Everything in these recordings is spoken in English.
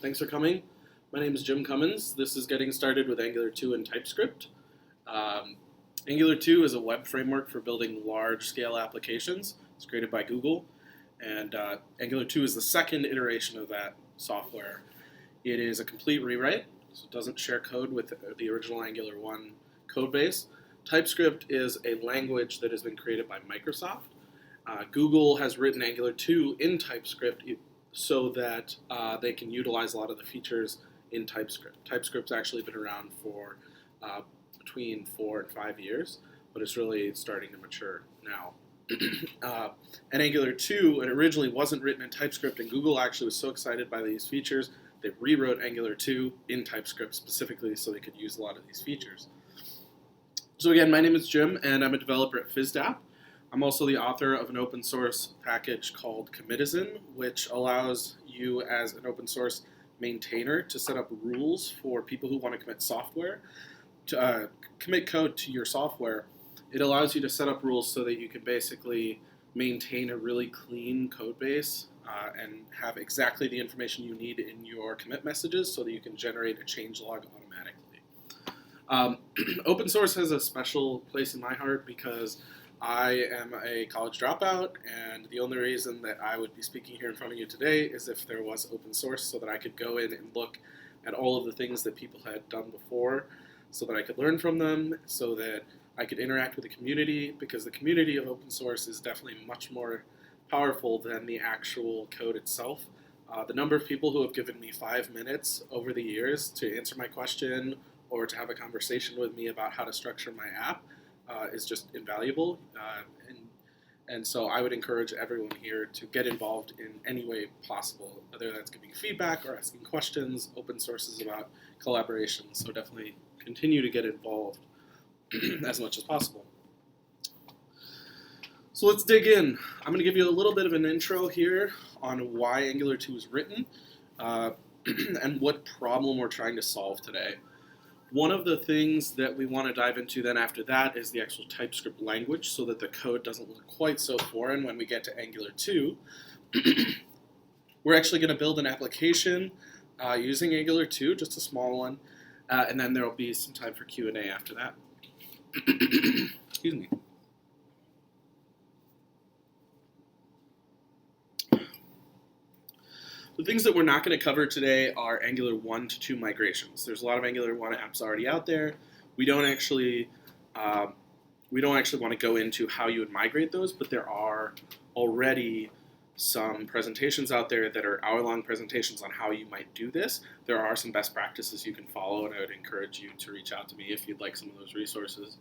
Thanks for coming. My name is Jim Cummins. This is Getting Started with Angular2 and Typescript. Angular2 is a web framework for building large-scale applications. It's created by Google, and Angular2 is the second iteration of that software. It is a complete rewrite, so it doesn't share code with the original Angular1 codebase. TypeScript is a language that has been created by Microsoft. Google has written Angular2 in TypeScript so that they can utilize a lot of the features in TypeScript. TypeScript's actually been around for between 4 and 5 years, but it's really starting to mature now. And Angular2, it originally wasn't written in TypeScript, and Google actually was so excited by these features, they rewrote Angular2 in TypeScript specifically so they could use a lot of these features. So again, my name is Jim, and I'm a developer at FizzDApp. I'm also the author of an open source package called Comitizen, which allows you as an open source maintainer to set up rules for people who want to commit software, to commit code to your software. It allows you to set up rules so that you can basically maintain a really clean code base and have exactly the information you need in your commit messages so that you can generate a change log automatically. Open source has a special place in my heart because I am a college dropout, and the only reason that I would be speaking here in front of you today is if there was open source so that I could go in and look at all of the things that people had done before so that I could learn from them, so that I could interact with the community, because the community of open source is definitely much more powerful than the actual code itself. The number of people who have given me 5 minutes over the years to answer my question or to have a conversation with me about how to structure my app is just invaluable, and so I would encourage everyone here to get involved in any way possible, whether that's giving feedback or asking questions. Open source is about collaboration, so definitely continue to get involved as much as possible. So let's dig in. I'm going to give you a little bit of an intro here on why Angular2 was written and what problem we're trying to solve today. One of the things that we want to dive into then after that is the actual TypeScript language, so that the code doesn't look quite so foreign when we get to Angular2. We're actually going to build an application using Angular2, just a small one, and then there will be some time for Q&A after that. Excuse me. The things that we're not going to cover today are Angular 1 to 2 migrations. There's a lot of Angular 1 apps already out there. We don't actually want to go into how you would migrate those, but there are already some presentations out there that are hour-long presentations on how you might do this. There are some best practices you can follow, and I would encourage you to reach out to me if you'd like some of those resources.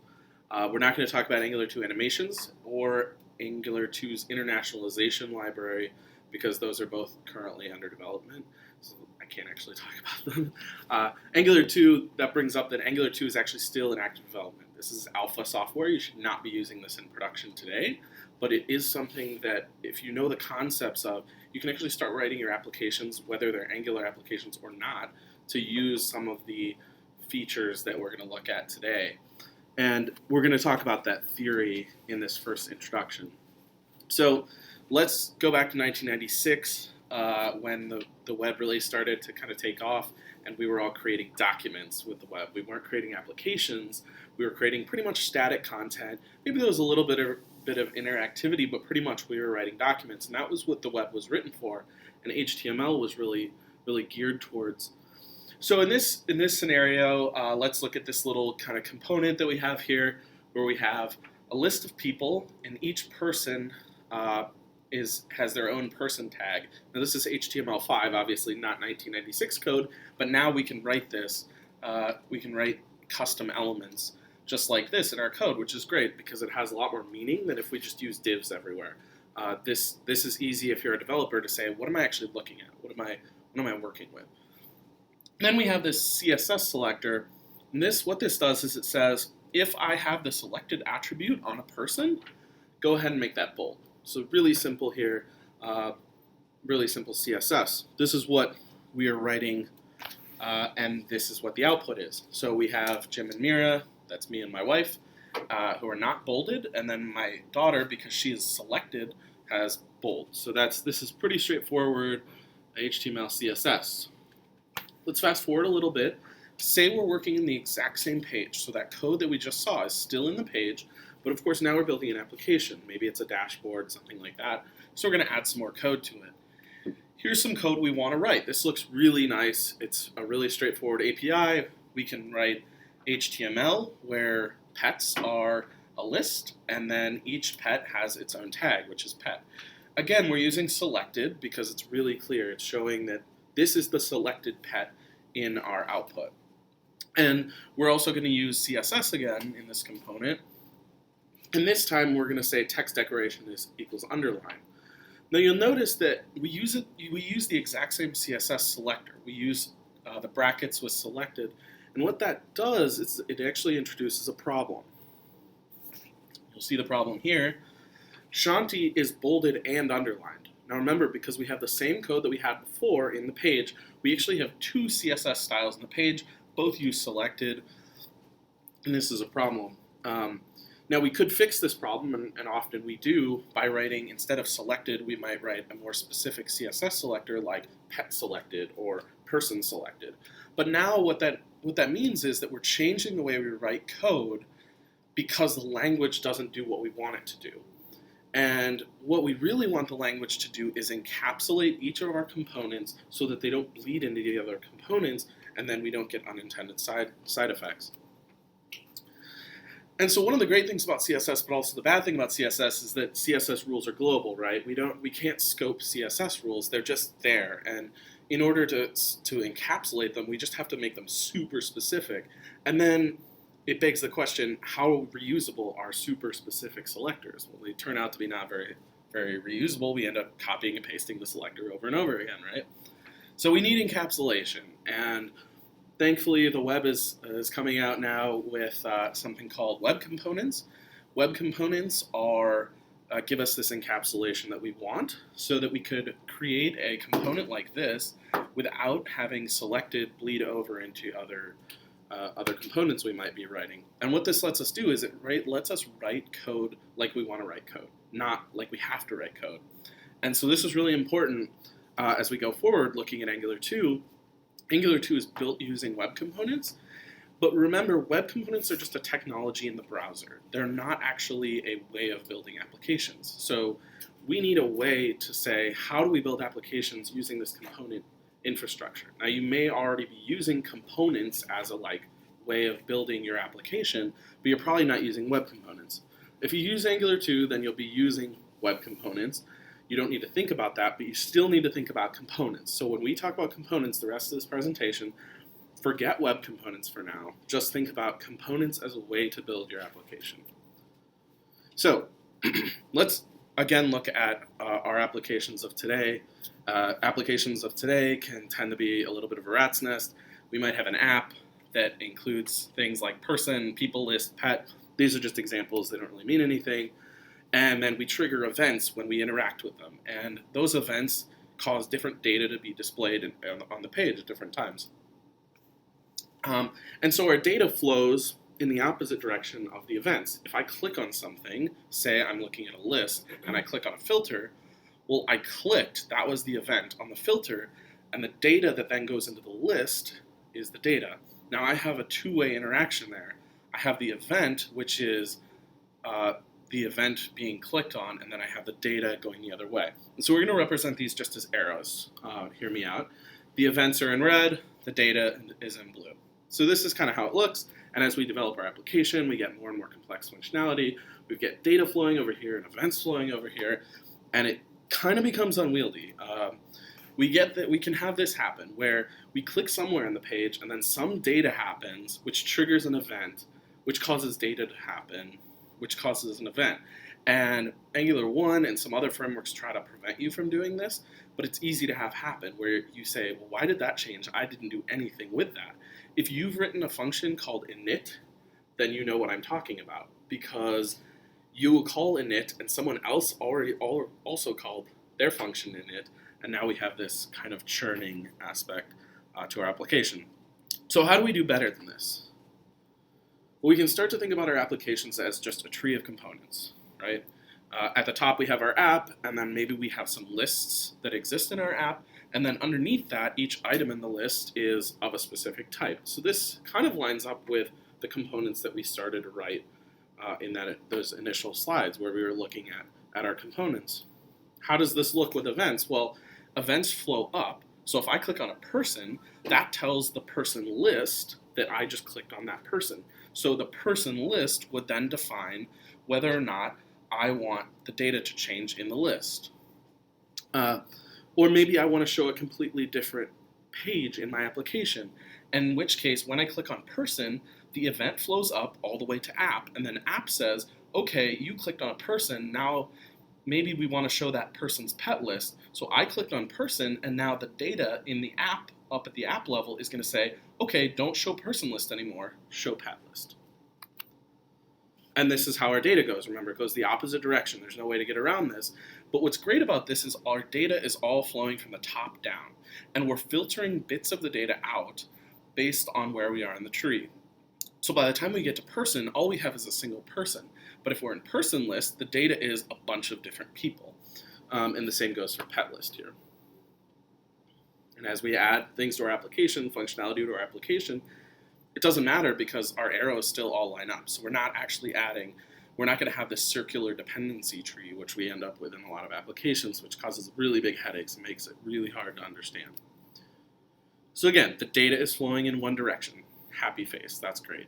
We're not going to talk about Angular 2 animations or Angular 2's internationalization library, because those are both currently under development, so I can't actually talk about them. Angular 2, that brings up that Angular 2 is actually still in active development. This is alpha software. You should not be using this in production today, but it is something that if you know the concepts of, you can actually start writing your applications, whether they're Angular applications or not, to use some of the features that we're going to look at today. And we're going to talk about that theory in this first introduction. So let's go back to 1996 when the web really started to kind of take off, and we were all creating documents with the web. We weren't creating applications. We were creating pretty much static content. Maybe there was a little bit of interactivity, but pretty much we were writing documents, and that was what the web was written for, and HTML was really geared towards. So in this scenario, let's look at this little kind of component that we have here, where we have a list of people, and each person has their own person tag. Now this is HTML5, obviously not 1996 code, but now we can write this. We can write custom elements just like this in our code, which is great because it has a lot more meaning than if we just use divs everywhere. This is easy if you're a developer to say, what am I actually looking at? What am I working with? And then we have this CSS selector, and what this does is it says, if I have the selected attribute on a person, go ahead and make that bold. So really simple here, really simple CSS. This is what we are writing, and this is what the output is. So we have Jim and Mira, that's me and my wife, who are not bolded, and then my daughter, because she is selected, has bold. So this is pretty straightforward HTML, CSS. Let's fast forward a little bit. Say we're working in the exact same page, so that code that we just saw is still in the page, but of course now we're building an application. Maybe it's a dashboard, something like that. So we're going to add some more code to it. Here's some code we want to write. This looks really nice. It's a really straightforward API. We can write HTML where pets are a list, and then each pet has its own tag, which is pet. Again, we're using selected because it's really clear. It's showing that this is the selected pet in our output. And we're also going to use CSS again in this component. And this time we're going to say text decoration is equals underline. Now you'll notice that we use the exact same CSS selector. We use the brackets with selected. And what that does is it actually introduces a problem. You'll see the problem here. Shanti is bolded and underlined. Now remember, because we have the same code that we had before in the page, we actually have two CSS styles in the page, both use selected, and this is a problem. Now we could fix this problem, and often we do, by writing, instead of selected, we might write a more specific CSS selector like pet selected or person selected. But now what that means is that we're changing the way we write code because the language doesn't do what we want it to do. And what we really want the language to do is encapsulate each of our components so that they don't bleed into the other components, and then we don't get unintended side effects. And so one of the great things about CSS, but also the bad thing about CSS, is that CSS rules are global, right? We can't scope CSS rules. They're just there. And in order to encapsulate them, we just have to make them super specific. And then it begs the question, how reusable are super specific selectors? Well, they turn out to be not very, very reusable. We end up copying and pasting the selector over and over again, right? So we need encapsulation. And thankfully, the web is coming out now with something called web components. Web components give us this encapsulation that we want so that we could create a component like this without having selected bleed over into other components we might be writing. And what this lets us do is it lets us write code like we want to write code, not like we have to write code. And so this is really important as we go forward looking at Angular 2. Angular 2 is built using web components, but remember, web components are just a technology in the browser. They're not actually a way of building applications. So we need a way to say, how do we build applications using this component infrastructure? Now, you may already be using components as a way of building your application, but you're probably not using web components. If you use Angular 2, then you'll be using web components. You don't need to think about that, but you still need to think about components. So when we talk about components the rest of this presentation, forget web components for now. Just think about components as a way to build your application. So let's again look at our applications of today. Applications of today can tend to be a little bit of a rat's nest. We might have an app that includes things like person, people list, pet. These are just examples. They don't really mean anything. And then we trigger events when we interact with them. And those events cause different data to be displayed on the page at different times. And so our data flows in the opposite direction of the events. If I click on something, say I'm looking at a list, and I click on a filter, well, I clicked, that was the event on the filter, and the data that then goes into the list is the data. Now I have a two-way interaction there. I have the event, which is the event being clicked on, and then I have the data going the other way. And so we're going to represent these just as arrows. Hear me out. The events are in red, the data is in blue. So this is kind of how it looks, and as we develop our application, we get more and more complex functionality. We get data flowing over here and events flowing over here, and it kind of becomes unwieldy. We can have this happen where we click somewhere on the page, and then some data happens, which triggers an event, which causes data to happen, which causes an event. And Angular 1 and some other frameworks try to prevent you from doing this, but it's easy to have happen where you say, well, why did that change? I didn't do anything with that. If you've written a function called init, then you know what I'm talking about, because you will call init and someone else also called their function init, and now we have this kind of churning aspect to our application. So how do we do better than this? Well, we can start to think about our applications as just a tree of components, right? At the top we have our app, and then maybe we have some lists that exist in our app, And then underneath that, each item in the list is of a specific type. So this kind of lines up with the components that we started to write in those initial slides where we were looking at our components. How does this look with events? Well, events flow up. So if I click on a person, that tells the person list that I just clicked on that person. So the person list would then define whether or not I want the data to change in the list. Or maybe I want to show a completely different page in my application, in which case when I click on person, the event flows up all the way to app, and then app says, okay, you clicked on a person, now maybe we want to show that person's pet list. So I clicked on person, and now the data in the app, up at the app level, is going to say, okay, don't show person list anymore, show pet list. And this is how our data goes. Remember, it goes the opposite direction. There's no way to get around this. But what's great about this is our data is all flowing from the top down, and we're filtering bits of the data out based on where we are in the tree. So by the time we get to person, all we have is a single person. But if we're in person list, the data is a bunch of different people. And the same goes for pet list here. And as we add things to our application, functionality to our application, it doesn't matter because our arrows still all line up. So we're not actually adding, we're not going to have this circular dependency tree, which we end up with in a lot of applications, which causes really big headaches and makes it really hard to understand. So again, the data is flowing in one direction. Happy face, that's great.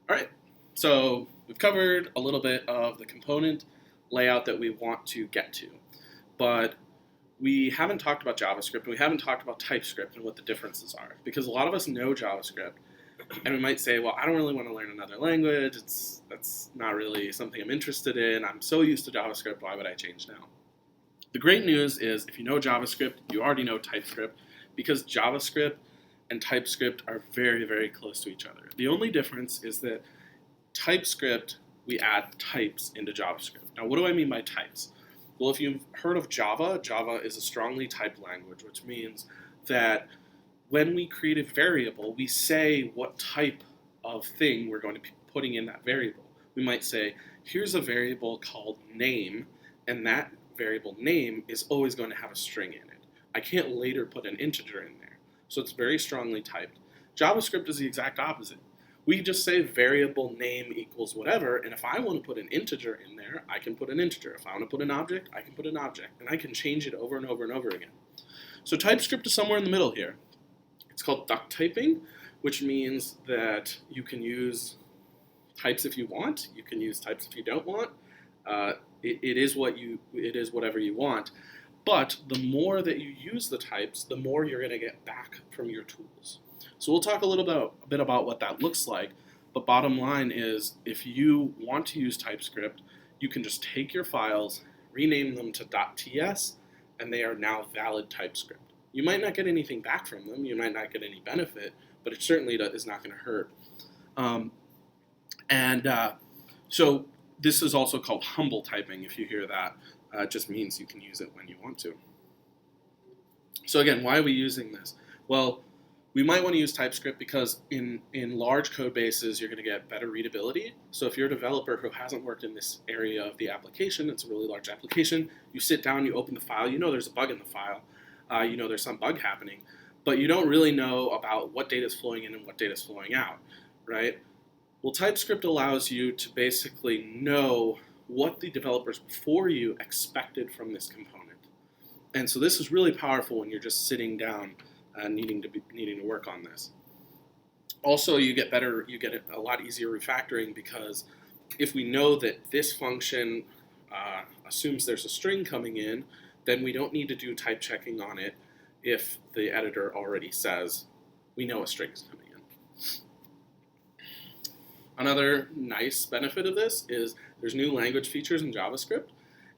All right, so we've covered a little bit of the component layout that we want to get to, but we haven't talked about JavaScript, and we haven't talked about TypeScript and what the differences are, because a lot of us know JavaScript, and we might say, well, I don't really want to learn another language, that's not really something I'm interested in, I'm so used to JavaScript, why would I change now? The great news is if you know JavaScript, you already know TypeScript, because JavaScript and TypeScript are very, very close to each other. The only difference is that TypeScript, we add types into JavaScript. Now, what do I mean by types? Well, if you've heard of Java, Java is a strongly typed language, which means that when we create a variable, we say what type of thing we're going to be putting in that variable. We might say, here's a variable called name, and that variable name is always going to have a string in it. I can't later put an integer in there. So it's very strongly typed. JavaScript is the exact opposite. We just say variable name equals whatever, and if I want to put an integer in there, I can put an integer. If I want to put an object, I can put an object, and I can change it over and over and over again. So TypeScript is somewhere in the middle here. It's called duck typing, which means that you can use types if you want. You can use types if you don't want. It is whatever you want. But the more that you use the types, the more you're going to get back from your tools. So we'll talk a bit about what that looks like. But bottom line is, if you want to use TypeScript, you can just take your files, rename them to .ts, and they are now valid TypeScript. You might not get anything back from them. You might not get any benefit, but it certainly is not going to hurt. So this is also called humble typing. If you hear that, it just means you can use it when you want to. So again, why are we using this? Well, we might want to use TypeScript because in large code bases, you're going to get better readability. So if you're a developer who hasn't worked in this area of the application, it's a really large application, you sit down, you open the file, you know there's a bug in the file, you know there's some bug happening, but you don't really know about what data is flowing in and what data is flowing out, right? Well, TypeScript allows you to basically know what the developers before you expected from this component. And so this is really powerful when you're just sitting down needing to work on this. Also, you get a lot easier refactoring, because if we know that this function assumes there's a string coming in, then we don't need to do type checking on it if the editor already says we know a string is coming in. Another nice benefit of this is there's new language features in JavaScript,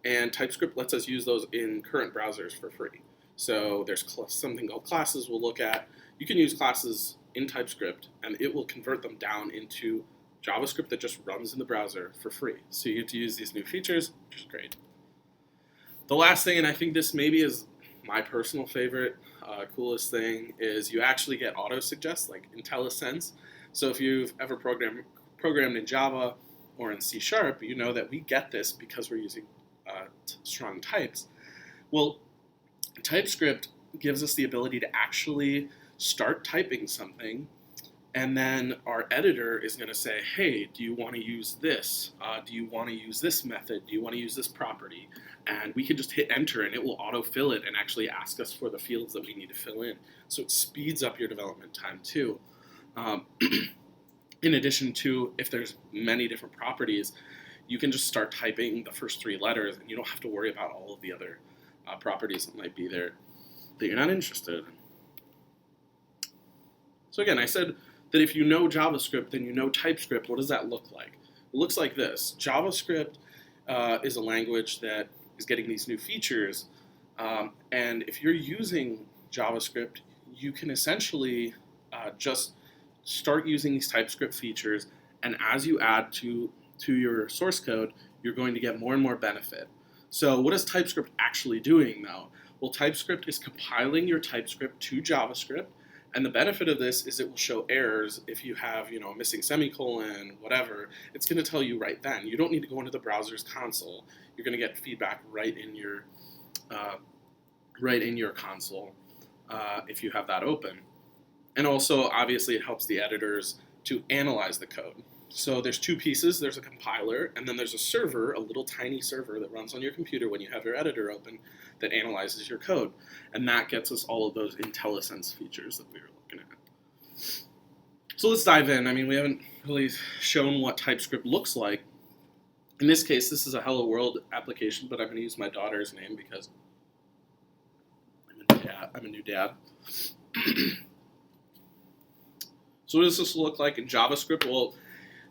and TypeScript lets us use those in current browsers for free. So there's something called classes we'll look at. You can use classes in TypeScript, and it will convert them down into JavaScript that just runs in the browser for free. So you get to use these new features, which is great. The last thing, and I think this maybe is my personal favorite, coolest thing, is you actually get auto-suggest, like IntelliSense. So if you've ever programmed in Java, or in C#, you know that we get this because we're using strong types. Well, TypeScript gives us the ability to actually start typing something, and then our editor is going to say, hey, do you want to use this? Do you want to use this method? Do you want to use this property? And we can just hit enter and it will autofill it and actually ask us for the fields that we need to fill in. So it speeds up your development time too. In addition to, if there's many different properties, you can just start typing the first 3 letters and you don't have to worry about all of the other properties that might be there that you're not interested in. So again, I said that if you know JavaScript, then you know TypeScript. What does that look like? It looks like this. JavaScript is a language that is getting these new features, and if you're using JavaScript, you can essentially just start using these TypeScript features, and as you add to your source code, you're going to get more and more benefit. So what is TypeScript actually doing though? Well, TypeScript is compiling your TypeScript to JavaScript, and the benefit of this is it will show errors if you have, a missing semicolon, whatever. It's going to tell you right then. You don't need to go into the browser's console. You're going to get feedback right in your console if you have that open. And also, obviously, it helps the editors to analyze the code. So there's 2 pieces. There's a compiler, and then there's a server, a little tiny server that runs on your computer when you have your editor open that analyzes your code. And that gets us all of those IntelliSense features that we were looking at. So let's dive in. I mean, we haven't really shown what TypeScript looks like. In this case, this is a Hello World application, but I'm going to use my daughter's name because I'm a new dad. So what does this look like in JavaScript? Well,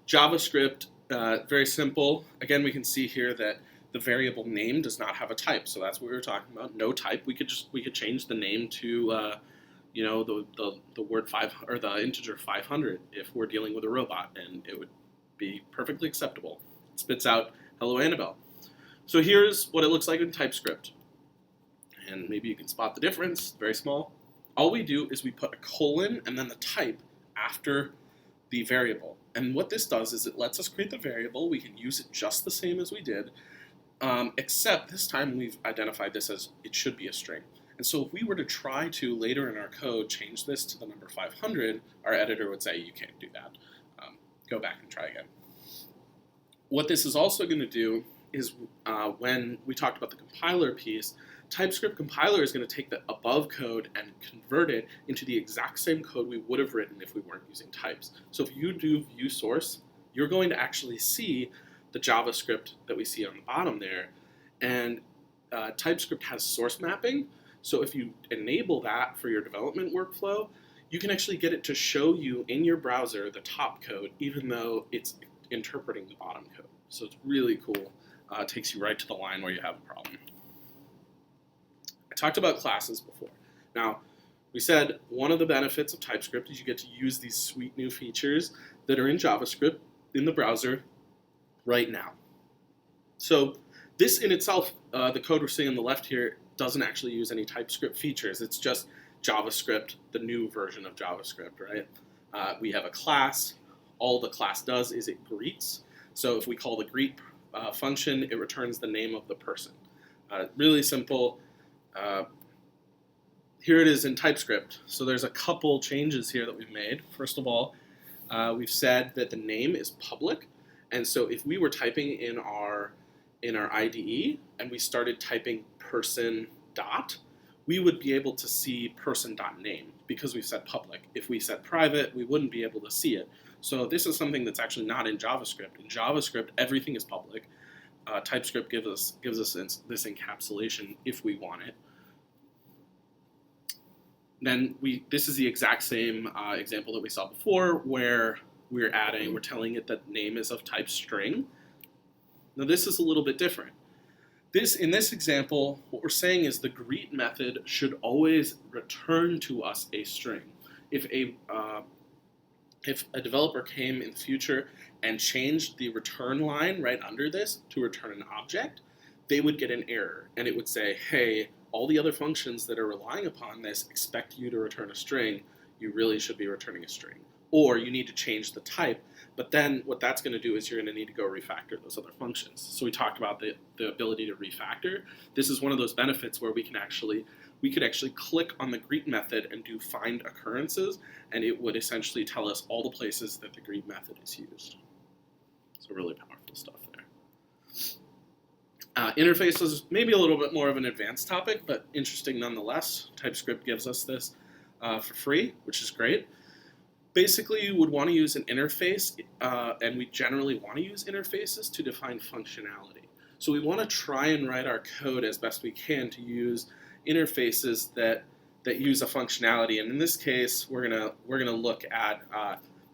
JavaScript, very simple. Again, we can see here that the variable name does not have a type, so that's what we were talking about. No type. We could change the name to, the word 5 or the integer 500 if we're dealing with a robot, and it would be perfectly acceptable. It spits out hello Annabelle. So here's what it looks like in TypeScript, and maybe you can spot the difference. Very small. All we do is we put a colon and then the type after the variable. And what this does is it lets us create the variable. We can use it just the same as we did, except this time we've identified this as it should be a string. And so if we were to try to, later in our code, change this to the number 500, our editor would say, you can't do that. Go back and try again. What this is also going to do is when we talked about the compiler piece, TypeScript compiler is going to take the above code and convert it into the exact same code we would have written if we weren't using types. So if you do view source, you're going to actually see the JavaScript that we see on the bottom there. And TypeScript has source mapping. So if you enable that for your development workflow, you can actually get it to show you in your browser the top code, even though it's interpreting the bottom code. So it's really cool. It takes you right to the line where you have a problem. I talked about classes before. Now, we said one of the benefits of TypeScript is you get to use these sweet new features that are in JavaScript in the browser right now. So this in itself, the code we're seeing on the left here, doesn't actually use any TypeScript features. It's just JavaScript, the new version of JavaScript, right? We have a class. All the class does is it greets. So if we call the greet function, it returns the name of the person. Really simple. Here it is in TypeScript. So there's a couple changes here that we've made. First of all, we've said that the name is public. And so if we were typing in our IDE and we started typing person dot, we would be able to see person.name because we've set public. If we set private, we wouldn't be able to see it. So this is something that's actually not in JavaScript. In JavaScript, everything is public. TypeScript gives us this encapsulation if we want it. Then this is the exact same example that we saw before, where we're telling it that name is of type string. Now this is a little bit different. In this example, what we're saying is the greet method should always return to us a string. If a developer came in the future and changed the return line right under this to return an object, they would get an error, and it would say, hey, all the other functions that are relying upon this expect you to return a string. You really should be returning a string. or you need to change the type. But then what that's going to do is you're going to need to go refactor those other functions. So we talked about the ability to refactor. This is one of those benefits where we could actually click on the greet method and do find occurrences, and it would essentially tell us all the places that the greet method is used. So really powerful stuff there. Interfaces, maybe a little bit more of an advanced topic, but interesting nonetheless. TypeScript gives us this for free, which is great. Basically, you would want to use an interface, and we generally want to use interfaces to define functionality. So we want to try and write our code as best we can to use interfaces that use a functionality. And in this case, we're gonna look at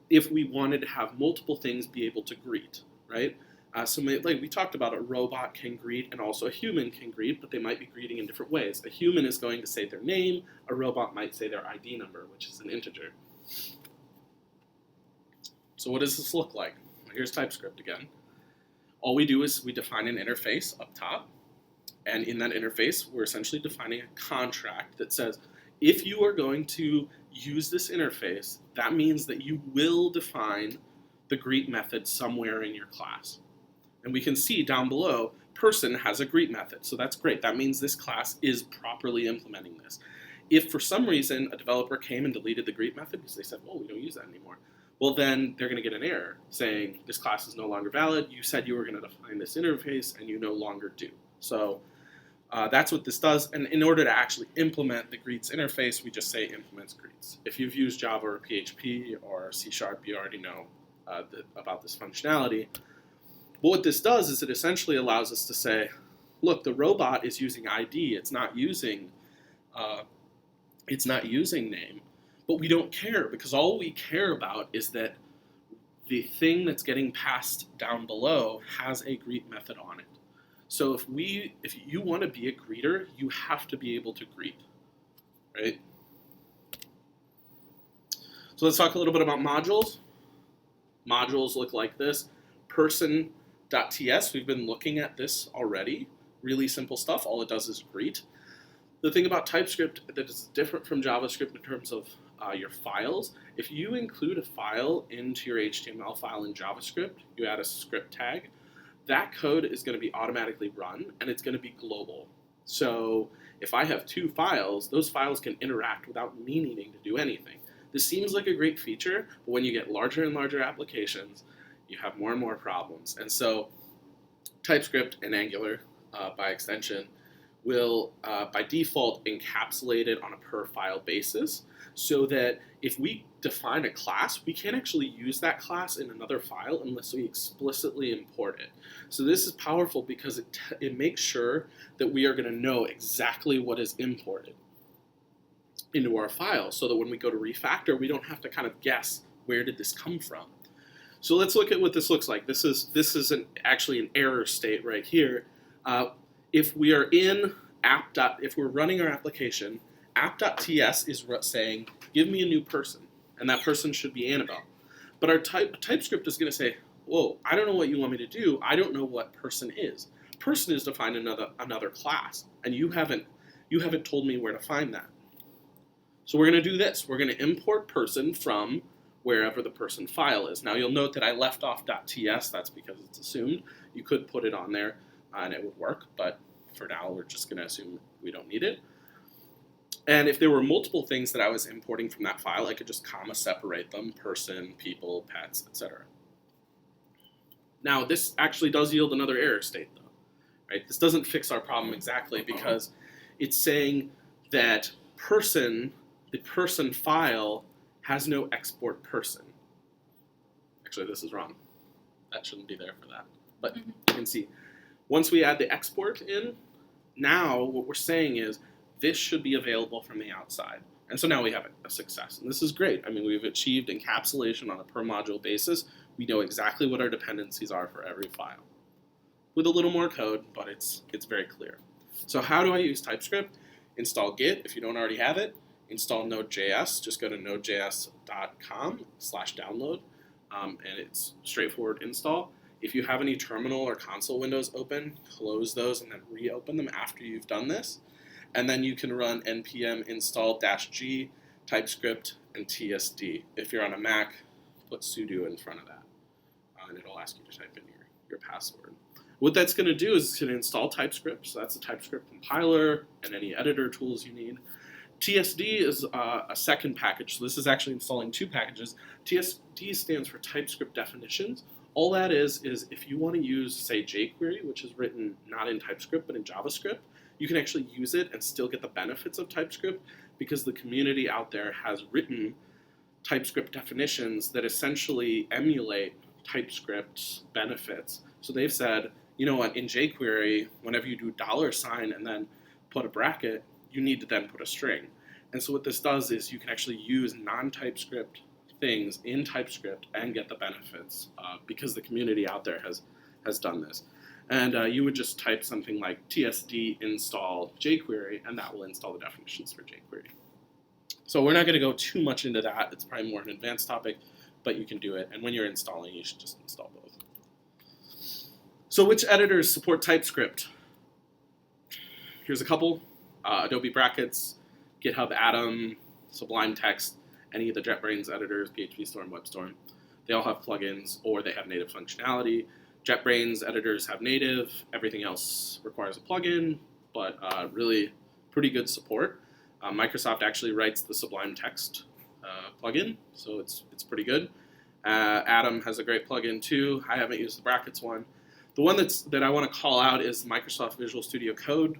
if we wanted to have multiple things be able to greet, right? So like we talked about, a robot can greet and also a human can greet, but they might be greeting in different ways. A human is going to say their name, a robot might say their ID number, which is an integer. So what does this look like? Here's TypeScript again. All we do is we define an interface up top, and in that interface, we're essentially defining a contract that says, if you are going to use this interface, that means that you will define the greet method somewhere in your class. And we can see down below, person has a greet method, so that's great. That means this class is properly implementing this. If for some reason a developer came and deleted the greet method because they said, well, we don't use that anymore, well then they're going to get an error saying this class is no longer valid. You said you were going to define this interface and you no longer do. So that's what this does. And in order to actually implement the greets interface, we just say implements greets. If you've used Java or PHP or C#, you already know about this functionality. But what this does is it essentially allows us to say, look, the robot is using ID. It's not using name. But we don't care, because all we care about is that the thing that's getting passed down below has a greet method on it. So if you want to be a greeter, you have to be able to greet, right? So let's talk a little bit about modules. Modules look like this. Person.ts, we've been looking at this already. Really simple stuff. All it does is greet. The thing about TypeScript that is different from JavaScript in terms of your files, if you include a file into your HTML file in JavaScript, you add a script tag, that code is going to be automatically run, and it's going to be global. So if I have two files, those files can interact without me needing to do anything. This seems like a great feature, but when you get larger and larger applications, you have more and more problems. And so TypeScript and Angular, by extension, will by default encapsulate it on a per file basis, so that if we define a class, we can't actually use that class in another file unless we explicitly import it. So this is powerful because it makes sure that we are going to know exactly what is imported into our file, so that when we go to refactor, we don't have to kind of guess where did this come from. So let's look at what this looks like. This is actually an error state right here. If we are in if we're running our application, app.ts is saying, give me a new person, and that person should be Annabelle. But our TypeScript is going to say, whoa, I don't know what you want me to do. I don't know what person is. Person is defined another class, and you haven't told me where to find that. So we're going to do this. We're going to import person from wherever the person file is. Now you'll note that I left off .ts. That's because it's assumed. You could put it on there, and it would work, but for now we're just going to assume we don't need it. And if there were multiple things that I was importing from that file, I could just comma separate them: person, people, pets, etc. Now this actually does yield another error state though, right? This doesn't fix our problem exactly, because it's saying that the person file has no export person. Actually, this is wrong. That shouldn't be there for that. But you can see, once we add the export in, now what we're saying is this should be available from the outside. And so now we have a success. And this is great. I mean, we've achieved encapsulation on a per module basis. We know exactly what our dependencies are for every file. With a little more code, but it's very clear. So how do I use TypeScript? Install Git if you don't already have it. Install Node.js. Just go to nodejs.com/download, and it's straightforward install. If you have any terminal or console windows open, close those and then reopen them after you've done this. And then you can run npm install -g TypeScript and TSD. If you're on a Mac, put sudo in front of that, and it'll ask you to type in your password. What that's going to do is it's going to install TypeScript, so that's a TypeScript compiler and any editor tools you need. TSD is a second package, so this is actually installing two packages. TSD stands for TypeScript definitions. All that is if you want to use, say, jQuery, which is written not in TypeScript but in JavaScript, you can actually use it and still get the benefits of TypeScript because the community out there has written TypeScript definitions that essentially emulate TypeScript's benefits. So they've said, you know what, in jQuery, whenever you do $ and then put a bracket, you need to then put a string. And so what this does is you can actually use non-TypeScript things in TypeScript and get the benefits because the community out there has done this. And you would just type something like tsd install jQuery, and that will install the definitions for jQuery. So we're not going to go too much into that. It's probably more an advanced topic, but you can do it. And when you're installing, you should just install both. So which editors support TypeScript? Here's a couple. Adobe Brackets, GitHub Atom, Sublime Text, any of the JetBrains editors, PHP Storm, WebStorm. They all have plugins or they have native functionality. JetBrains editors have native. Everything else requires a plugin, but really pretty good support. Microsoft actually writes the Sublime Text plugin, so it's pretty good. Atom has a great plugin too. I haven't used the Brackets one. The one that I want to call out is Microsoft Visual Studio Code,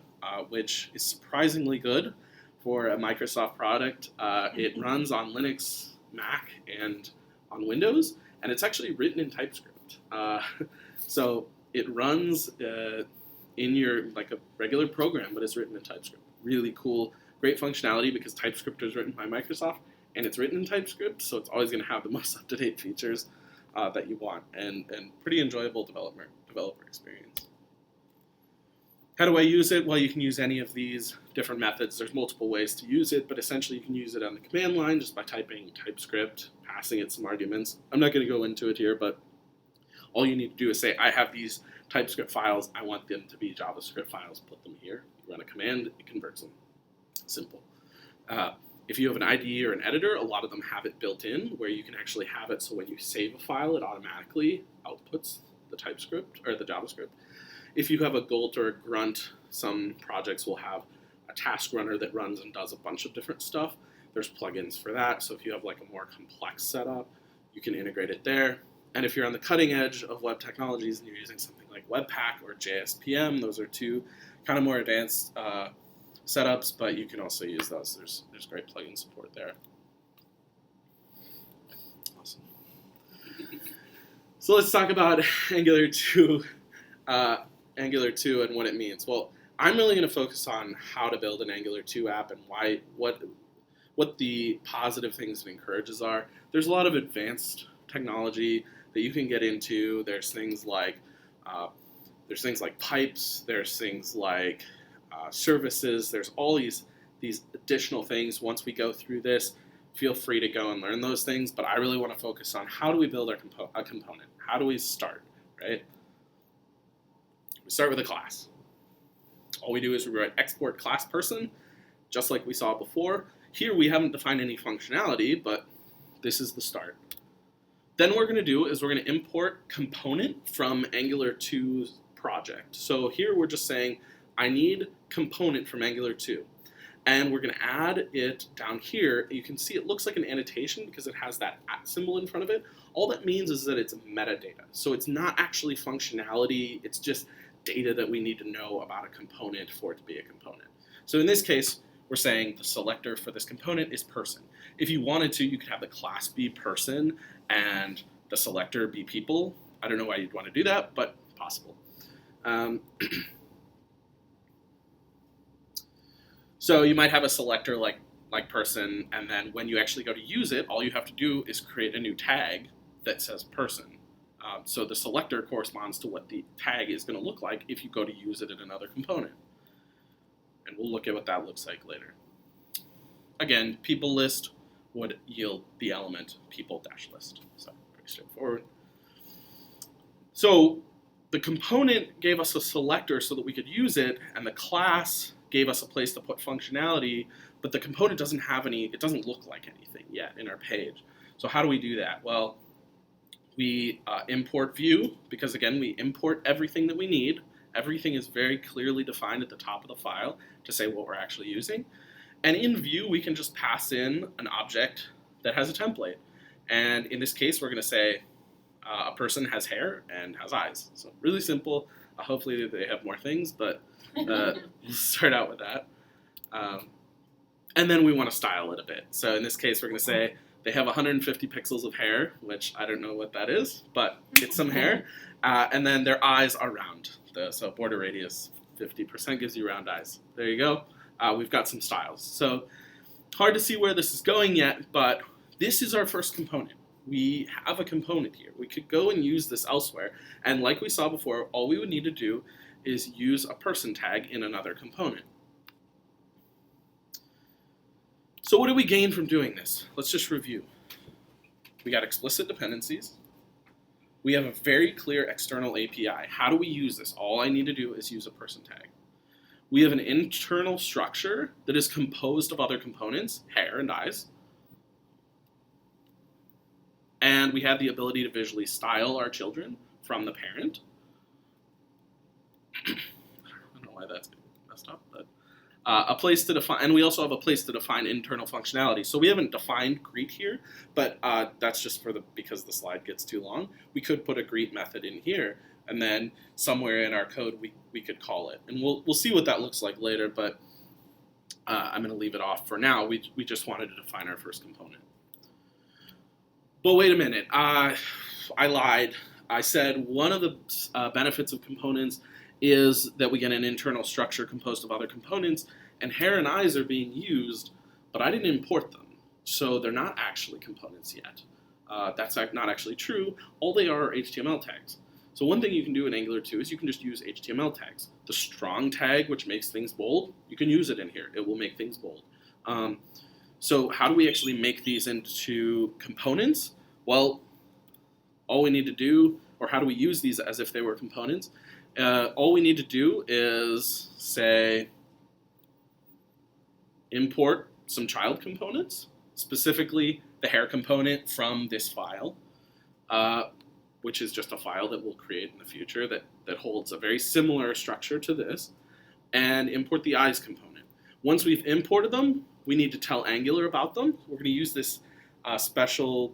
which is surprisingly good for a Microsoft product. It runs on Linux, Mac, and on Windows, and it's actually written in TypeScript. So it runs in your, like a regular program, but it's written in TypeScript. Really cool, great functionality because TypeScript is written by Microsoft, and it's written in TypeScript, so it's always going to have the most up-to-date features that you want, and pretty enjoyable developer experience. How do I use it? Well, you can use any of these different methods. There's multiple ways to use it, but essentially you can use it on the command line just by typing TypeScript, passing it some arguments. I'm not going to go into it here, but all you need to do is say, I have these TypeScript files, I want them to be JavaScript files, put them here. You run a command, it converts them. Simple. If you have an IDE or an editor, a lot of them have it built in where you can actually have it so when you save a file, it automatically outputs the TypeScript or the JavaScript. If you have a Gult or a Grunt, some projects will have a task runner that runs and does a bunch of different stuff. There's plugins for that, so if you have like a more complex setup, you can integrate it there. And if you're on the cutting edge of web technologies and you're using something like Webpack or JSPM, those are two kind of more advanced setups, but you can also use those. There's great plugin support there. Awesome. So let's talk about Angular2 and what it means. Well, I'm really going to focus on how to build an Angular2 app and what the positive things it encourages are. There's a lot of advanced technology that you can get into. There's things like pipes. There's things like services. There's all these additional things. Once we go through this, feel free to go and learn those things. But I really want to focus on how do we build a component? How do we start, right? We start with a class. All we do is we write export class person, just like we saw before. Here we haven't defined any functionality, but this is the start. Then what we're going to do is we're going to import component from Angular2's project. So here we're just saying, I need component from Angular2. And we're going to add it down here. You can see it looks like an annotation because it has that @ symbol in front of it. All that means is that it's metadata. So it's not actually functionality. It's just data that we need to know about a component for it to be a component. So in this case, we're saying the selector for this component is person. If you wanted to, you could have the class be person and the selector be people. I don't know why you'd want to do that, but possible. So you might have a selector like person, and then when you actually go to use it, all you have to do is create a new tag that says person. So the selector corresponds to what the tag is going to look like if you go to use it in another component. And we'll look at what that looks like later. Again, people list would yield the element people-list. So pretty straightforward. So the component gave us a selector so that we could use it, and the class gave us a place to put functionality, but the component doesn't have any, it doesn't look like anything yet in our page. So how do we do that? Well, we import view, because again, we import everything that we need. Everything is very clearly defined at the top of the file to say what we're actually using. And in view, we can just pass in an object that has a template. And in this case, we're going to say a person has hair and has eyes. So really simple. Hopefully they have more things, but we'll start out with that. And then we want to style it a bit. So in this case, we're going to say they have 150 pixels of hair, which I don't know what that is, but it's some hair. And then their eyes are round. So border radius 50% gives you round eyes. There you go. We've got some styles. So hard to see where this is going yet, but this is our first component. We have a component here. We could go and use this elsewhere. And like we saw before, all we would need to do is use a person tag in another component. So what do we gain from doing this? Let's just review. We got explicit dependencies. We have a very clear external API. How do we use this? All I need to do is use a person tag. We have an internal structure that is composed of other components, hair and eyes. And we have the ability to visually style our children from the parent. I don't know why that's messed up, but a place to define, and we also have a place to define internal functionality. So we haven't defined greet here, but that's just because the slide gets too long. We could put a greet method in here, and then somewhere in our code we could call it, and we'll see what that looks like later. But I'm going to leave it off for now. We just wanted to define our first component. But wait a minute, I lied. I said one of the benefits of components is that we get an internal structure composed of other components, and hair and eyes are being used, but I didn't import them, so they're not actually components yet. That's not actually true. All they are HTML tags. So one thing you can do in Angular2 is you can just use HTML tags. The strong tag, which makes things bold, you can use it in here. It will make things bold. So how do we actually make these into components? Well, all we need to do, or how do we use these as if they were components? All we need to do is say import some child components, specifically the hair component from this file, which is just a file that we'll create in the future that holds a very similar structure to this, and import the eyes component. Once we've imported them, we need to tell Angular about them. We're going to use this special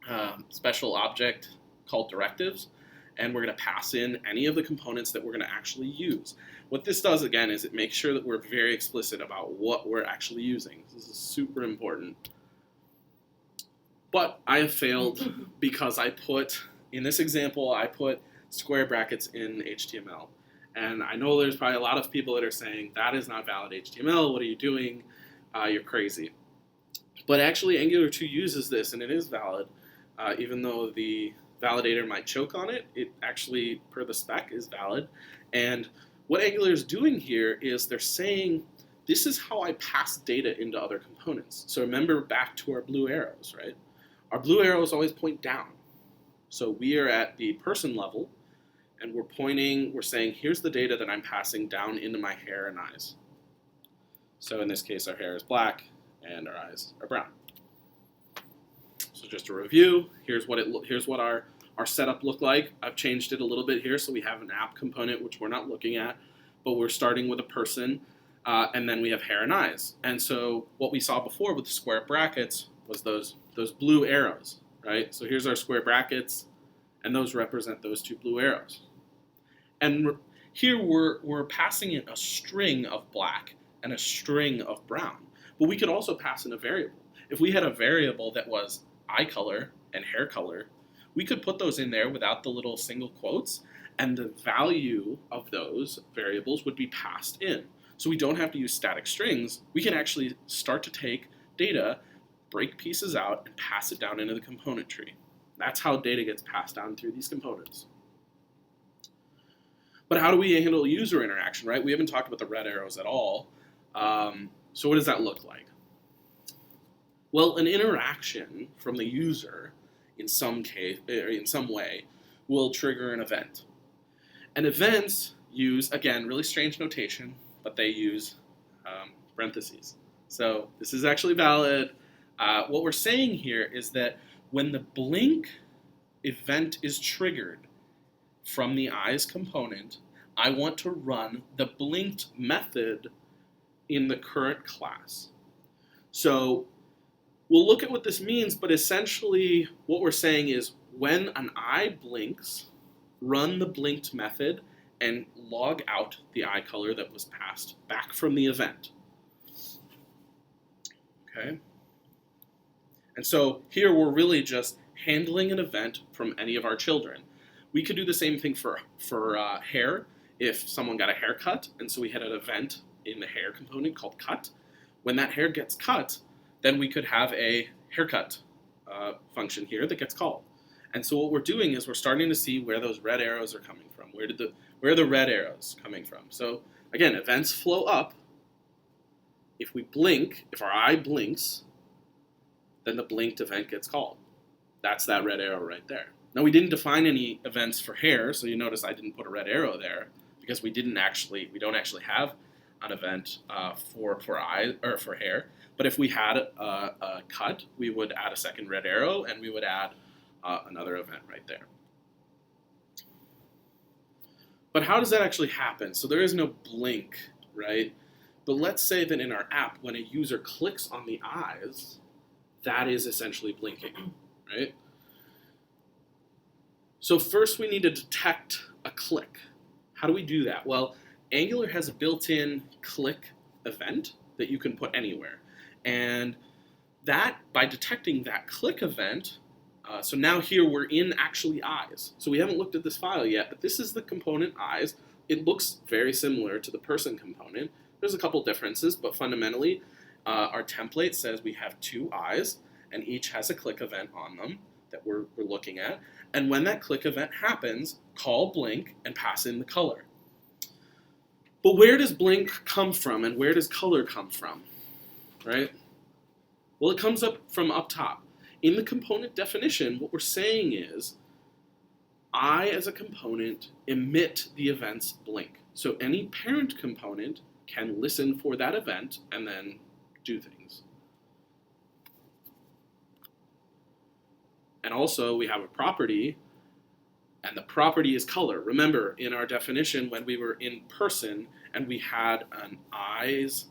object called directives, and we're going to pass in any of the components that we're going to actually use. What this does, again, is it makes sure that we're very explicit about what we're actually using. This is super important. But I have failed because in this example, I put square brackets in HTML. And I know there's probably a lot of people that are saying, that is not valid HTML, what are you doing? You're crazy. But actually, Angular2 uses this, and it is valid. Even though the validator might choke on it, it actually, per the spec, is valid. And what Angular is doing here is they're saying, this is how I pass data into other components. So remember back to our blue arrows, right? Our blue arrows always point down. So we are at the person level, and we're saying, here's the data that I'm passing down into my hair and eyes. So in this case, our hair is black, and our eyes are brown. So just a review, here's what our setup looked like. I've changed it a little bit here, so we have an app component, which we're not looking at, but we're starting with a person, and then we have hair and eyes. And so what we saw before with the square brackets was those blue arrows, right? So here's our square brackets, and those represent those two blue arrows. And here we're passing in a string of black and a string of brown, but we could also pass in a variable. If we had a variable that was eye color and hair color, we could put those in there without the little single quotes, and the value of those variables would be passed in. So we don't have to use static strings. We can actually start to take data, break pieces out, and pass it down into the component tree. That's how data gets passed down through these components. But how do we handle user interaction, right? We haven't talked about the red arrows at all. So what does that look like? Well, an interaction from the user in some case, or in some way, will trigger an event. And events use, again, really strange notation, but they use parentheses. So this is actually valid. What we're saying here is that when the blink event is triggered from the eyes component, I want to run the blinked method in the current class. So we'll look at what this means, but essentially what we're saying is when an eye blinks, run the blinked method and log out the eye color that was passed back from the event. Okay? And so here we're really just handling an event from any of our children. We could do the same thing for hair. If someone got a haircut, and so we had an event in the hair component called cut, when that hair gets cut, then we could have a haircut function here that gets called. And so what we're doing is we're starting to see where those red arrows are coming from. Where are the red arrows coming from? So again, events flow up. If we blink, if our eye blinks, then the blinked event gets called. That's that red arrow right there. Now we didn't define any events for hair, so you notice I didn't put a red arrow there because we don't actually have an event for eye or for hair. But if we had a cut, we would add a second red arrow and we would add another event right there. But how does that actually happen? So there is no blink, right? But let's say that in our app, when a user clicks on the eyes, that is essentially blinking, right? So first we need to detect a click. How do we do that? Well, Angular has a built-in click event that you can put anywhere. And that, by detecting that click event, so now here we're in actually eyes. So we haven't looked at this file yet, but this is the component eyes. It looks very similar to the person component. There's a couple differences, but fundamentally, our template says we have two eyes, and each has a click event on them that we're looking at. And when that click event happens, call blink and pass in the color. But where does blink come from, and where does color come from, right? Well, it comes up from up top. In the component definition, what we're saying is, I, as a component, emit the event's blink. So any parent component can listen for that event and then do things. And also, we have a property, and the property is color. Remember, in our definition, when we were in person and we had an eyes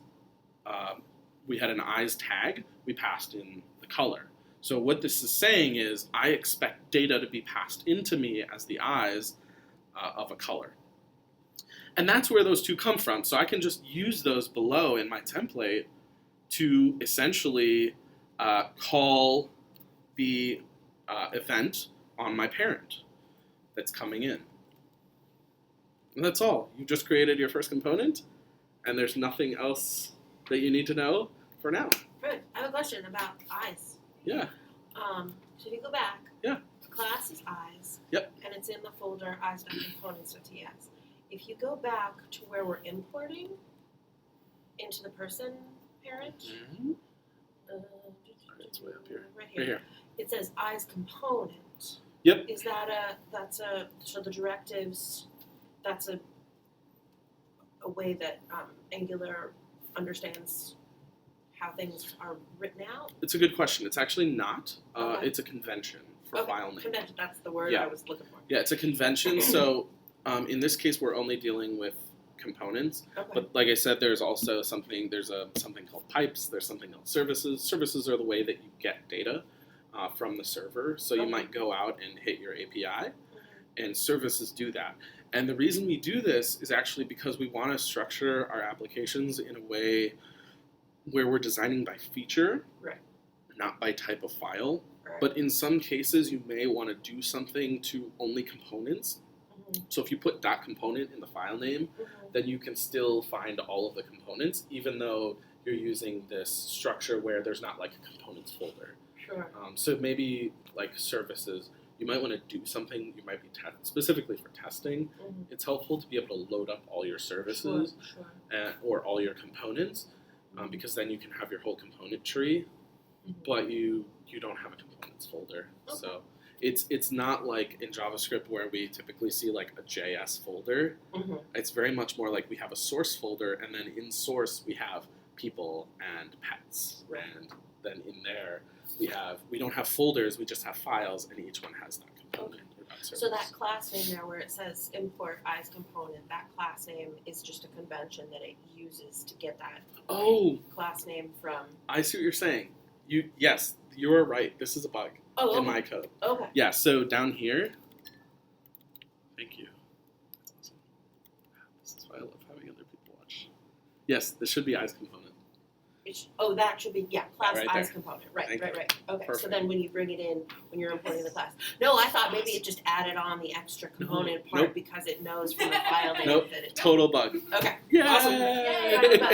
tag, we passed in the color. So what this is saying is, I expect data to be passed into me as the eyes of a color. And that's where those two come from. So I can just use those below in my template to essentially call the event on my parent that's coming in. And that's all. You just created your first component, and there's nothing else that you need to know for now. Good. I have a question about eyes. Yeah. So if you go back, Yeah. the class is eyes. Yep. And it's in the folder eyes.components.ts. If you go back to where we're importing into the person parent, Mm-hmm. It's way up here. Right here. Right here. It says eyes component. Yep. Is that so the directives, that's a way that Angular understands how things are written out? It's a good question. It's actually not. Okay. It's a convention for file name. Convention, that's the word Yeah. I was looking for. Yeah, it's a convention. So in this case, we're only dealing with components. Okay. But like I said, there's also something called pipes. There's something called services. Services are the way that you get data from the server. So you might go out and hit your API, and services do that. And the reason we do this is actually because we want to structure our applications in a way where we're designing by feature, Right. not by type of file. Right. But in some cases, you may want to do something to only components. So if you put .component in the file name, then you can still find all of the components, even though you're using this structure where there's not like a components folder. Sure. So maybe like services, you might want to do something, you might be specifically for testing. It's helpful to be able to load up all your services or all your components, because then you can have your whole component tree, but you don't have a components folder. Okay. So It's not like in JavaScript where we typically see like a JS folder. Mm-hmm. It's very much more like we have a source folder, and then in source we have people and pets, Right. and then in there we don't have folders, we just have files, and each one has that component or that service. So that class name there where it says import I's component, that class name is just a convention that it uses to get that Oh, class name from. I see what you're saying. Yes, you're right. This is a bug Oh, in my code. okay. Yeah, so down here, thank you. That's awesome. This is why I love having other people watch. Yes, this should be I's component. That should be, class Right I's there. component. Right. Thank you. Okay, so Perfect. then when you bring it in, when you're importing the class. No, I thought maybe it just added on the extra component part Nope. because it knows from the file name Nope. that it's. Total bug. Okay, Yay! awesome. Yay, I'm a bug.